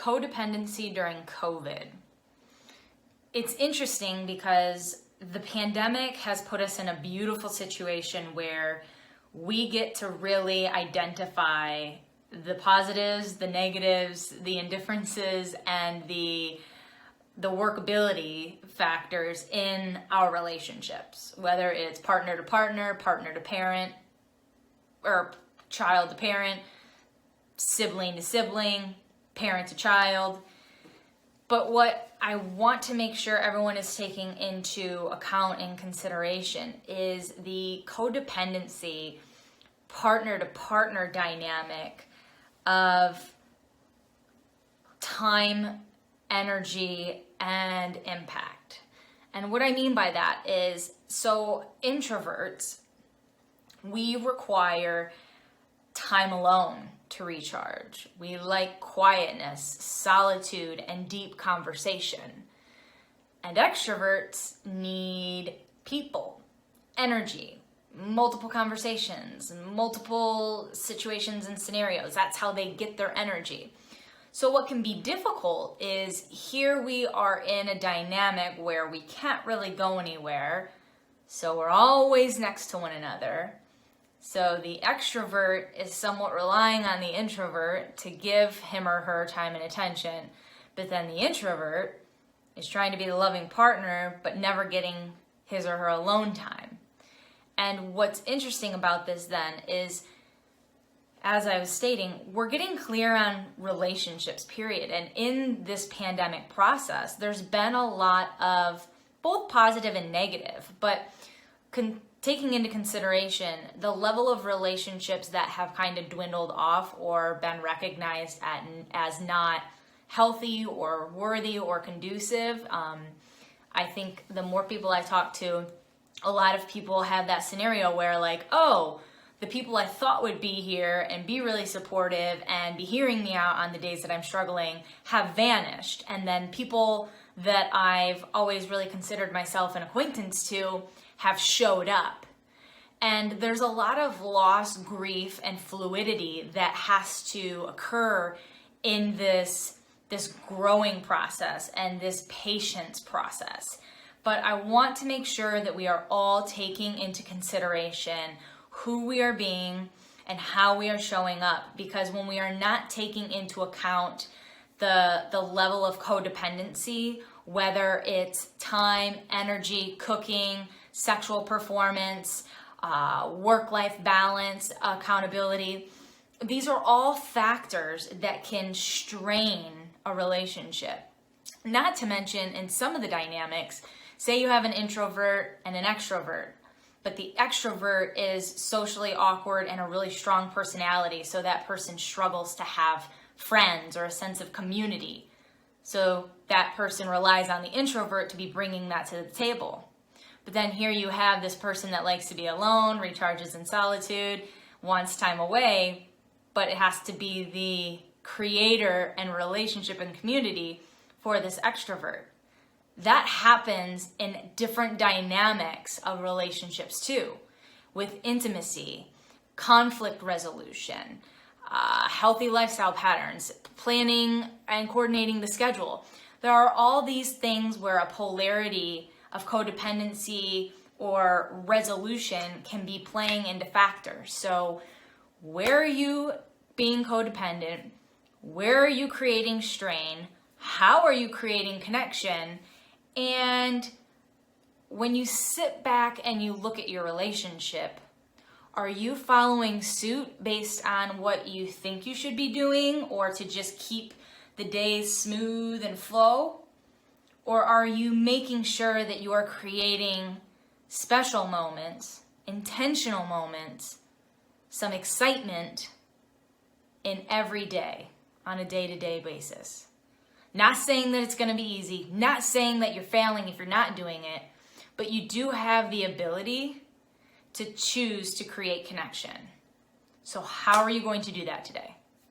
codependency during COVID. It's interesting because the pandemic has put us in a beautiful situation where we get to really identify the positives, the negatives, the indifferences, and the workability factors in our relationships, whether it's partner to partner, partner to parent, or child to parent, sibling to sibling, parent to child. But what I want to make sure everyone is taking into account and consideration is the codependency partner to partner dynamic of time, energy, and impact. And what I mean by that is, so introverts, we require time alone to recharge. We like quietness, solitude, and deep conversation. And extroverts need people, energy, multiple conversations, multiple situations and scenarios. That's how they get their energy. So what can be difficult is here we are in a dynamic where we can't really go anywhere, so we're always next to one another. So the extrovert is somewhat relying on the introvert to give him or her time and attention, but then the introvert is trying to be the loving partner but never getting his or her alone time. And what's interesting about this then is, as I was stating, we're getting clear on relationships, period. And in this pandemic process, there's been a lot of both positive and negative, but taking into consideration the level of relationships that have kind of dwindled off or been recognized as not healthy or worthy or conducive. I think the more people I talk to, a lot of people have that scenario where like, oh, the people I thought would be here and be really supportive and be hearing me out on the days that I'm struggling have vanished. And then people that I've always really considered myself an acquaintance to have showed up. And there's a lot of loss, grief, and fluidity that has to occur in this growing process and this patience process. But I want to make sure that we are all taking into consideration who we are being and how we are showing up, because when we are not taking into account the level of codependency, whether it's time, energy, cooking, sexual performance, work-life balance, accountability, these are all factors that can strain a relationship. Not to mention, in some of the dynamics, say you have an introvert and an extrovert, but the extrovert is socially awkward and a really strong personality, so that person struggles to have friends or a sense of community. So that person relies on the introvert to be bringing that to the table. But then here you have this person that likes to be alone, recharges in solitude, wants time away, but it has to be the creator and relationship and community for this extrovert. That happens in different dynamics of relationships too, with intimacy, conflict resolution, healthy lifestyle patterns, planning and coordinating the schedule. There are all these things where a polarity of codependency or resolution can be playing into factors. So where are you being codependent? Where are you creating strain? How are you creating connection? And when you sit back and you look at your relationship, are you following suit based on what you think you should be doing, or to just keep the days smooth and flow? Or are you making sure that you are creating special moments, intentional moments, some excitement in every day on a day-to-day basis? Not saying that it's going to be easy, not saying that you're failing if you're not doing it, but you do have the ability to choose to create connection. So how are you going to do that today?